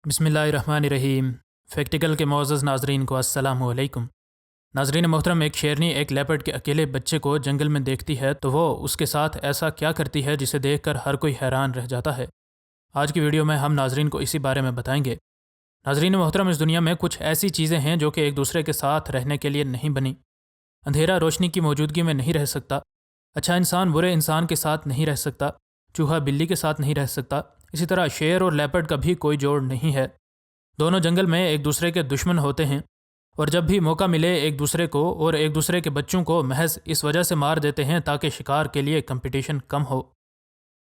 بسم اللہ الرحمن الرحیم۔ فیکٹیکل کے معزز ناظرین کو السلام علیکم۔ ناظرین محترم، ایک شیرنی ایک لیپرڈ کے اکیلے بچے کو جنگل میں دیکھتی ہے تو وہ اس کے ساتھ ایسا کیا کرتی ہے جسے دیکھ کر ہر کوئی حیران رہ جاتا ہے۔ آج کی ویڈیو میں ہم ناظرین کو اسی بارے میں بتائیں گے۔ ناظرین محترم، اس دنیا میں کچھ ایسی چیزیں ہیں جو کہ ایک دوسرے کے ساتھ رہنے کے لیے نہیں بنی۔ اندھیرا روشنی کی موجودگی میں نہیں رہ سکتا، اچھا انسان برے انسان کے ساتھ نہیں رہ سکتا، چوہا بلی کے ساتھ نہیں رہ سکتا، اسی طرح شیر اور لیپرڈ کا بھی کوئی جوڑ نہیں ہے۔ دونوں جنگل میں ایک دوسرے کے دشمن ہوتے ہیں اور جب بھی موقع ملے ایک دوسرے کو اور ایک دوسرے کے بچوں کو محض اس وجہ سے مار دیتے ہیں تاکہ شکار کے لیے کمپٹیشن کم ہو۔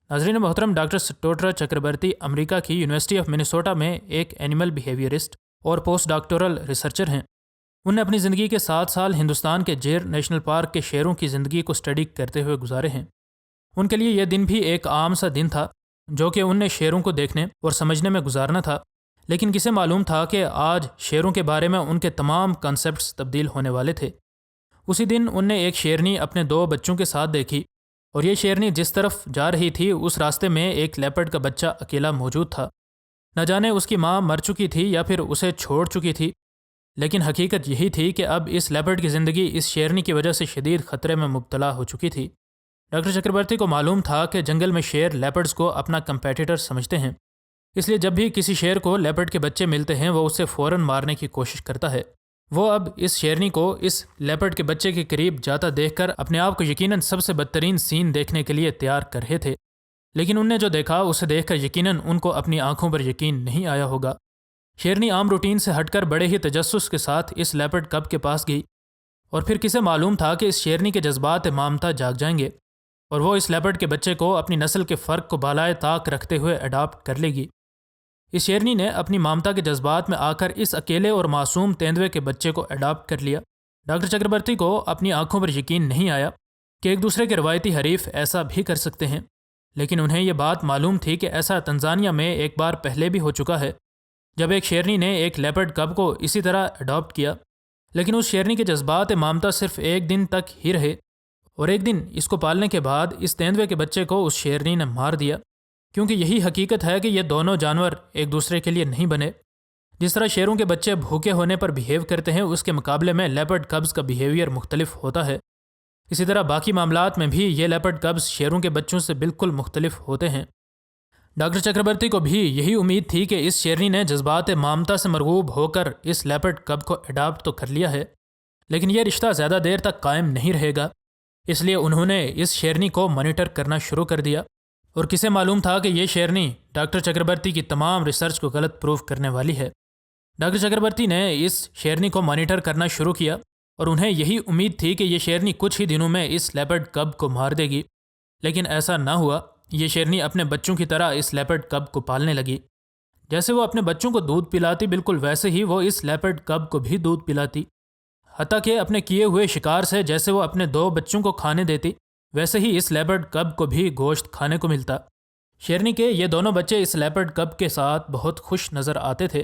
ناظرین محترم، ڈاکٹر سٹوٹرا چکربرتی امریکہ کی یونیورسٹی آف منیسوٹا میں ایک اینیمل بیہیویئرسٹ اور پوسٹ ڈاکٹورل ریسرچر ہیں۔ انہوں نے اپنی زندگی کے 7 سال ہندوستان کے جیر نیشنل پارک کے شیروں کی زندگی کو اسٹڈی کرتے ہوئے گزارے ہیں۔ ان کے لیے یہ دن بھی ایک عام سا دن تھا جو کہ ان نے شیروں کو دیکھنے اور سمجھنے میں گزارنا تھا، لیکن کسے معلوم تھا کہ آج شیروں کے بارے میں ان کے تمام کنسیپٹس تبدیل ہونے والے تھے۔ اسی دن ان نے ایک شیرنی اپنے 2 بچوں کے ساتھ دیکھی اور یہ شیرنی جس طرف جا رہی تھی اس راستے میں ایک لیپرڈ کا بچہ اکیلا موجود تھا۔ نہ جانے اس کی ماں مر چکی تھی یا پھر اسے چھوڑ چکی تھی، لیکن حقیقت یہی تھی کہ اب اس لیپرڈ کی زندگی اس شیرنی کی وجہ سے شدید خطرے میں مبتلا ہو چکی تھی۔ ڈاکٹر چکربرتی کو معلوم تھا کہ جنگل میں شیر لیپرڈز کو اپنا کمپیٹیٹر سمجھتے ہیں، اس لیے جب بھی کسی شیر کو لیپرڈ کے بچے ملتے ہیں وہ اسے فوراً مارنے کی کوشش کرتا ہے۔ وہ اب اس شیرنی کو اس لیپرڈ کے بچے کے قریب جاتا دیکھ کر اپنے آپ کو یقیناً سب سے بدترین سین دیکھنے کے لیے تیار کر رہے تھے، لیکن ان نے جو دیکھا اسے دیکھ کر یقیناً ان کو اپنی آنکھوں پر یقین نہیں آیا ہوگا۔ شیرنی عام روٹین سے ہٹ کر بڑے ہی تجسس کے ساتھ اس لیپرڈ کب کے پاس گئی، اور پھر کسے معلوم تھا کہ اس شیرنی کے جذبات مامتا جاگ جائیں گے اور وہ اس لیپرڈ کے بچے کو اپنی نسل کے فرق کو بالائے طاق رکھتے ہوئے اڈاپٹ کر لے گی۔ اس شیرنی نے اپنی مامتا کے جذبات میں آ کر اس اکیلے اور معصوم تیندوے کے بچے کو اڈاپٹ کر لیا۔ ڈاکٹر چکربرتی کو اپنی آنکھوں پر یقین نہیں آیا کہ ایک دوسرے کے روایتی حریف ایسا بھی کر سکتے ہیں، لیکن انہیں یہ بات معلوم تھی کہ ایسا تنزانیہ میں ایک بار پہلے بھی ہو چکا ہے جب ایک شیرنی نے ایک لیپرڈ کب کو اسی طرح اڈاپٹ کیا، لیکن اس شیرنی کے جذبات مامتا صرف ایک دن تک ہی رہے، اور ایک دن اس کو پالنے کے بعد اس تیندوے کے بچے کو اس شیرنی نے مار دیا، کیونکہ یہی حقیقت ہے کہ یہ دونوں جانور ایک دوسرے کے لیے نہیں بنے۔ جس طرح شیروں کے بچے بھوکے ہونے پر بیہیو کرتے ہیں اس کے مقابلے میں لیپرڈ کبز کا بیہیویئر مختلف ہوتا ہے، اسی طرح باقی معاملات میں بھی یہ لیپرڈ کبز شیروں کے بچوں سے بالکل مختلف ہوتے ہیں۔ ڈاکٹر چکربرتی کو بھی یہی امید تھی کہ اس شیرنی نے جذبات مامتا سے مرغوب ہو کر اس لیپرڈ کب کو اڈاپٹ تو کر لیا ہے، لیکن یہ رشتہ زیادہ دیر تک قائم نہیں رہے گا، اس لیے انہوں نے اس شیرنی کو مانیٹر کرنا شروع کر دیا، اور کسے معلوم تھا کہ یہ شیرنی ڈاکٹر چکربرتی کی تمام ریسرچ کو غلط پروف کرنے والی ہے۔ ڈاکٹر چکربرتی نے اس شیرنی کو مانیٹر کرنا شروع کیا اور انہیں یہی امید تھی کہ یہ شیرنی کچھ ہی دنوں میں اس لیپرڈ کب کو مار دے گی، لیکن ایسا نہ ہوا۔ یہ شیرنی اپنے بچوں کی طرح اس لیپرڈ کب کو پالنے لگی۔ جیسے وہ اپنے بچوں کو دودھ پلاتی بالکل ویسے ہی وہ اس لیپرڈ کب کو بھی دودھ پلاتی، حتیٰ کہ اپنے کیے ہوئے شکار سے جیسے وہ اپنے 2 بچوں کو کھانے دیتی ویسے ہی اس لیپرڈ کب کو بھی گوشت کھانے کو ملتا۔ شیرنی کے یہ دونوں بچے اس لیپرڈ کب کے ساتھ بہت خوش نظر آتے تھے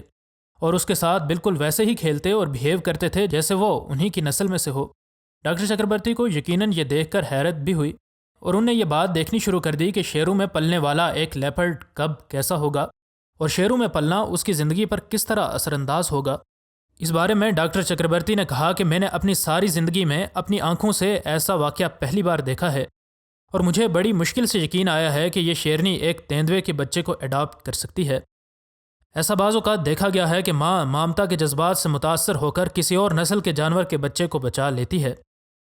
اور اس کے ساتھ بالکل ویسے ہی کھیلتے اور بیہیو کرتے تھے جیسے وہ انہی کی نسل میں سے ہو۔ ڈاکٹر چکربرتی کو یقیناً یہ دیکھ کر حیرت بھی ہوئی اور انہوں نے یہ بات دیکھنی شروع کر دی کہ شیروں میں پلنے والا ایک لیپرڈ کب کیسا ہوگا اور شیروں میں پلنا اس کی زندگی پر کس طرح اثر انداز ہوگا۔ اس بارے میں ڈاکٹر چکربرتی نے کہا کہ میں نے اپنی ساری زندگی میں اپنی آنکھوں سے ایسا واقعہ پہلی بار دیکھا ہے، اور مجھے بڑی مشکل سے یقین آیا ہے کہ یہ شیرنی ایک تیندوے کے بچے کو اڈاپٹ کر سکتی ہے۔ ایسا بعض اوقات دیکھا گیا ہے کہ ماں مامتا کے جذبات سے متاثر ہو کر کسی اور نسل کے جانور کے بچے کو بچا لیتی ہے،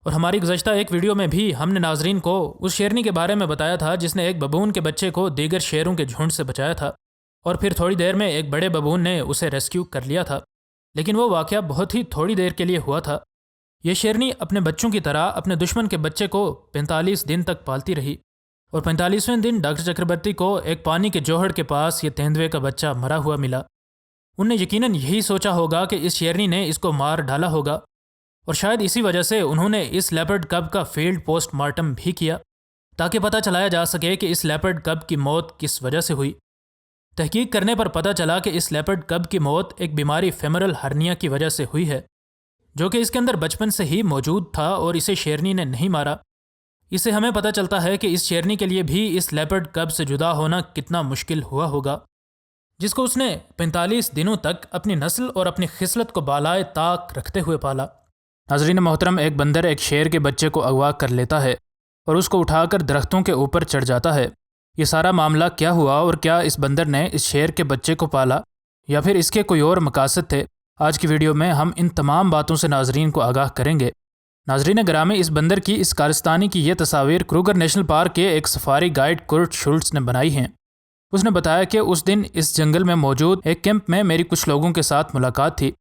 اور ہماری گزشتہ ایک ویڈیو میں بھی ہم نے ناظرین کو اس شیرنی کے بارے میں بتایا تھا جس نے ایک ببون کے بچے کو دیگر شیروں کے جھنڈ سے بچایا تھا، اور پھر تھوڑی دیر میں ایک بڑے ببون نے اسے ریسکیو کر لیا تھا، لیکن وہ واقعہ بہت ہی تھوڑی دیر کے لیے ہوا تھا۔ یہ شیرنی اپنے بچوں کی طرح اپنے دشمن کے بچے کو 45 دن تک پالتی رہی، اور 45ویں دن ڈاکٹر چکربرتی کو ایک پانی کے جوہڑ کے پاس یہ تیندوے کا بچہ مرا ہوا ملا۔ ان نے یقیناً یہی سوچا ہوگا کہ اس شیرنی نے اس کو مار ڈالا ہوگا، اور شاید اسی وجہ سے انہوں نے اس لیپرڈ کب کا فیلڈ پوسٹ مارٹم بھی کیا تاکہ پتہ چلایا جا سکے کہ اس لیپرڈ کب کی موت کس وجہ سے ہوئی۔ تحقیق کرنے پر پتہ چلا کہ اس لیپرڈ کب کی موت ایک بیماری فیمرل ہرنیا کی وجہ سے ہوئی ہے، جو کہ اس کے اندر بچپن سے ہی موجود تھا اور اسے شیرنی نے نہیں مارا۔ اس سے ہمیں پتہ چلتا ہے کہ اس شیرنی کے لیے بھی اس لیپرڈ کب سے جدا ہونا کتنا مشکل ہوا ہوگا۔ جس کو اس نے 45 دنوں تک اپنی نسل اور اپنی خصلت کو بالائے طاق رکھتے ہوئے پالا۔ ناظرین محترم، ایک بندر ایک شیر کے بچے کو اغوا کر لیتا ہے اور اس کو اٹھا کر درختوں کے اوپر چڑھ جاتا ہے۔ یہ سارا معاملہ کیا ہوا اور کیا اس بندر نے اس شیر کے بچے کو پالا یا پھر اس کے کوئی اور مقاصد تھے؟ آج کی ویڈیو میں ہم ان تمام باتوں سے ناظرین کو آگاہ کریں گے۔ ناظرین گرامی، اس بندر کی اس کارستانی کی یہ تصاویر کروگر نیشنل پارک کے ایک سفاری گائیڈ کرٹ شولٹز نے بنائی ہیں۔ اس نے بتایا کہ اس دن اس جنگل میں موجود ایک کیمپ میں میری کچھ لوگوں کے ساتھ ملاقات تھی۔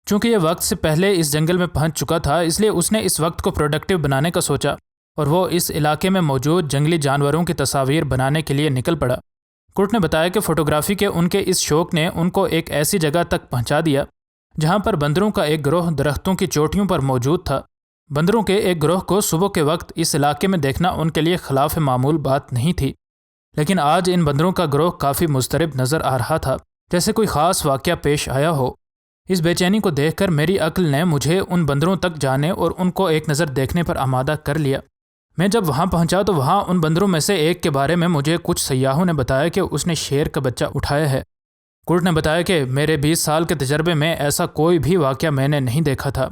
چونکہ یہ وقت سے پہلے اس جنگل میں پہنچ چکا تھا، اس لیے اس نے اس وقت کو پروڈکٹیو بنانے کا سوچا اور وہ اس علاقے میں موجود جنگلی جانوروں کی تصاویر بنانے کے لیے نکل پڑا۔ کرٹ نے بتایا کہ فوٹوگرافی کے ان کے اس شوق نے ان کو ایک ایسی جگہ تک پہنچا دیا جہاں پر بندروں کا ایک گروہ درختوں کی چوٹیوں پر موجود تھا۔ بندروں کے ایک گروہ کو صبح کے وقت اس علاقے میں دیکھنا ان کے لیے خلاف معمول بات نہیں تھی، لیکن آج ان بندروں کا گروہ کافی مضطرب نظر آ رہا تھا، جیسے کوئی خاص واقعہ پیش آیا ہو۔ اس بے چینی کو دیکھ کر میری عقل نے مجھے ان بندروں تک جانے اور ان کو ایک نظر دیکھنے پر آمادہ کر لیا۔ میں جب وہاں پہنچا تو وہاں ان بندروں میں سے ایک کے بارے میں مجھے کچھ سیاحوں نے بتایا کہ اس نے شیر کا بچہ اٹھایا ہے۔ کرٹ نے بتایا کہ میرے 20 سال کے تجربے میں ایسا کوئی بھی واقعہ میں نے نہیں دیکھا تھا۔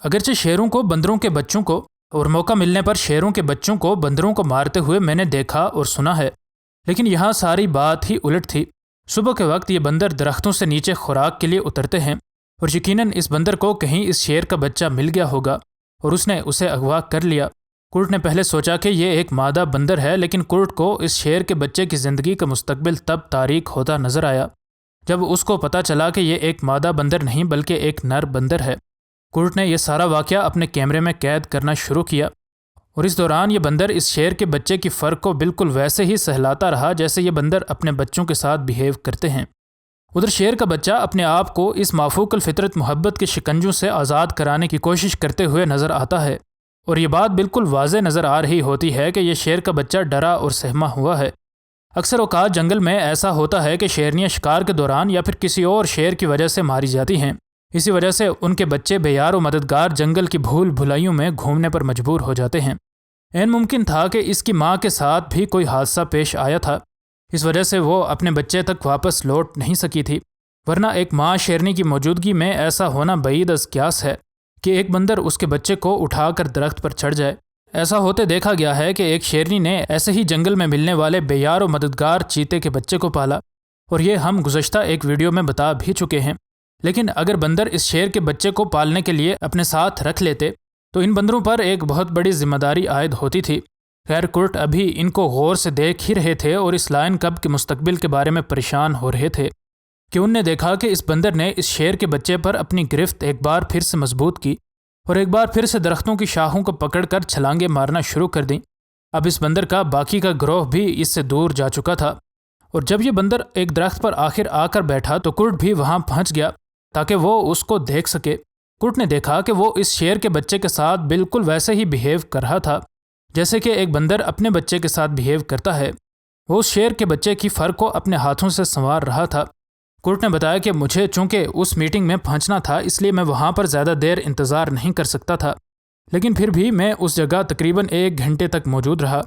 اگرچہ شیروں کو بندروں کے بچوں کو اور موقع ملنے پر شیروں کے بچوں کو بندروں کو مارتے ہوئے میں نے دیکھا اور سنا ہے، لیکن یہاں ساری بات ہی الٹ تھی۔ صبح کے وقت یہ بندر درختوں سے نیچے خوراک کے لیے اترتے ہیں اور یقیناً اس بندر کو کہیں اس شیر کا بچہ مل گیا ہوگا اور اس نے اسے اغوا کر لیا۔ کرٹ نے پہلے سوچا کہ یہ ایک مادہ بندر ہے، لیکن کرٹ کو اس شیر کے بچے کی زندگی کا مستقبل تب تاریک ہوتا نظر آیا جب اس کو پتہ چلا کہ یہ ایک مادہ بندر نہیں بلکہ ایک نر بندر ہے۔ کرٹ نے یہ سارا واقعہ اپنے کیمرے میں قید کرنا شروع کیا اور اس دوران یہ بندر اس شیر کے بچے کی فر کو بالکل ویسے ہی سہلاتا رہا جیسے یہ بندر اپنے بچوں کے ساتھ بیہیو کرتے ہیں۔ ادھر شیر کا بچہ اپنے آپ کو اس مافوق الفطرت محبت کے شکنجوں سے آزاد کرانے کی کوشش کرتے ہوئے نظر آتا ہے، اور یہ بات بالکل واضح نظر آ رہی ہوتی ہے کہ یہ شیر کا بچہ ڈرا اور سہما ہوا ہے۔ اکثر اوقات جنگل میں ایسا ہوتا ہے کہ شیرنیاں شکار کے دوران یا پھر کسی اور شیر کی وجہ سے ماری جاتی ہیں، اسی وجہ سے ان کے بچے بے یار و مددگار جنگل کی بھول بھلائیوں میں گھومنے پر مجبور ہو جاتے ہیں۔ عین ممکن تھا کہ اس کی ماں کے ساتھ بھی کوئی حادثہ پیش آیا تھا، اس وجہ سے وہ اپنے بچے تک واپس لوٹ نہیں سکی تھی، ورنہ ایک ماں شیرنی کی موجودگی میں ایسا ہونا بعید از قیاس ہے کہ ایک بندر اس کے بچے کو اٹھا کر درخت پر چڑھ جائے۔ ایسا ہوتے دیکھا گیا ہے کہ ایک شیرنی نے ایسے ہی جنگل میں ملنے والے بے یار و مددگار چیتے کے بچے کو پالا، اور یہ ہم گزشتہ ایک ویڈیو میں بتا بھی چکے ہیں۔ لیکن اگر بندر اس شیر کے بچے کو پالنے کے لیے اپنے ساتھ رکھ لیتے تو ان بندروں پر ایک بہت بڑی ذمہ داری عائد ہوتی تھی۔ خیر، کرٹ ابھی ان کو غور سے دیکھ ہی رہے تھے اور اس لائن کب کے مستقبل کے بارے میں پریشان ہو رہے تھے کہ ان نے دیکھا کہ اس بندر نے اس شیر کے بچے پر اپنی گرفت ایک بار پھر سے مضبوط کی اور ایک بار پھر سے درختوں کی شاخوں کو پکڑ کر چھلانگیں مارنا شروع کر دیں۔ اب اس بندر کا باقی کا گروہ بھی اس سے دور جا چکا تھا، اور جب یہ بندر ایک درخت پر آخر آ کر بیٹھا تو کرٹ بھی وہاں پہنچ گیا تاکہ وہ اس کو دیکھ سکے۔ کرٹ نے دیکھا کہ وہ اس شیر کے بچے کے ساتھ بالکل ویسے ہی بیہیو کر رہا تھا جیسے کہ ایک بندر اپنے بچے کے ساتھ بیہیو کرتا ہے۔ وہ اس شیر کے بچے کی فر کو اپنے ہاتھوں سے سنوار رہا تھا۔ کرٹ نے بتایا کہ مجھے چونکہ اس میٹنگ میں پہنچنا تھا، اس لیے میں وہاں پر زیادہ دیر انتظار نہیں کر سکتا تھا، لیکن پھر بھی میں اس جگہ تقریباً 1 گھنٹے تک موجود رہا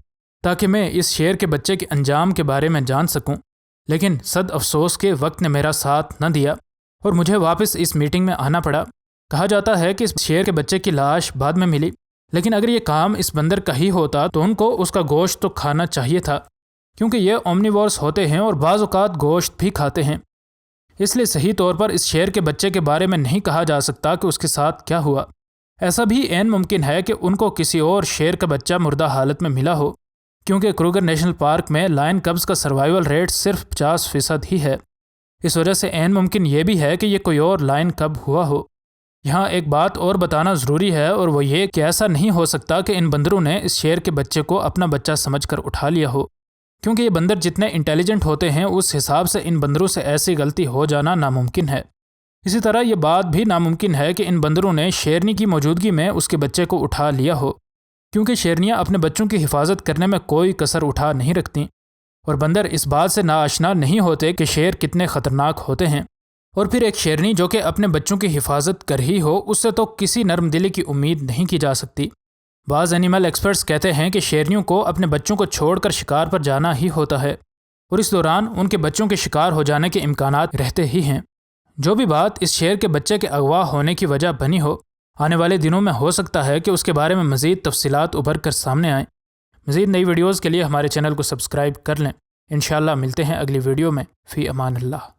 تاکہ میں اس شیر کے بچے کے انجام کے بارے میں جان سکوں، لیکن صد افسوس کہ وقت نے میرا ساتھ نہ دیا اور مجھے واپس اس میٹنگ میں آنا پڑا۔ کہا جاتا ہے کہ اس شیر کے بچے کی لاش بعد میں ملی، لیکن اگر یہ کام اس بندر کا ہی ہوتا تو ان کو اس کا گوشت تو کھانا چاہیے تھا، کیونکہ یہ اومنیورس ہوتے ہیں اور بعض اوقات گوشت بھی کھاتے ہیں۔ اس لیے صحیح طور پر اس شیر کے بچے کے بارے میں نہیں کہا جا سکتا کہ اس کے ساتھ کیا ہوا۔ ایسا بھی عین ممکن ہے کہ ان کو کسی اور شیر کا بچہ مردہ حالت میں ملا ہو، کیونکہ کروگر نیشنل پارک میں لائن کبز کا سروائیول ریٹ صرف 50% ہی ہے۔ اس وجہ سے عین ممکن یہ بھی ہے کہ یہ کوئی اور لائن کب ہوا ہو۔ یہاں ایک بات اور بتانا ضروری ہے، اور وہ یہ کہ ایسا نہیں ہو سکتا کہ ان بندروں نے اس شیر کے بچے کو اپنا بچہ سمجھ کر اٹھا لیا ہو، کیونکہ یہ بندر جتنے انٹیلیجنٹ ہوتے ہیں اس حساب سے ان بندروں سے ایسی غلطی ہو جانا ناممکن ہے۔ اسی طرح یہ بات بھی ناممکن ہے کہ ان بندروں نے شیرنی کی موجودگی میں اس کے بچے کو اٹھا لیا ہو، کیونکہ شیرنیاں اپنے بچوں کی حفاظت کرنے میں کوئی کسر اٹھا نہیں رکھتیں، اور بندر اس بات سے ناآشنا نہیں ہوتے کہ شیر کتنے خطرناک ہوتے ہیں۔ اور پھر ایک شیرنی جو کہ اپنے بچوں کی حفاظت کر ہی ہو، اس سے تو کسی نرم دلی کی امید نہیں کی جا سکتی۔ بعض اینیمل ایکسپرٹس کہتے ہیں کہ شیرنیوں کو اپنے بچوں کو چھوڑ کر شکار پر جانا ہی ہوتا ہے، اور اس دوران ان کے بچوں کے شکار ہو جانے کے امکانات رہتے ہی ہیں۔ جو بھی بات اس شیر کے بچے کے اغوا ہونے کی وجہ بنی ہو، آنے والے دنوں میں ہو سکتا ہے کہ اس کے بارے میں مزید تفصیلات ابھر کر سامنے آئیں۔ مزید نئی ویڈیوز کے لیے ہمارے چینل کو سبسکرائب کر لیں۔ انشاءاللہ ملتے ہیں اگلی ویڈیو میں۔ فی امان اللہ۔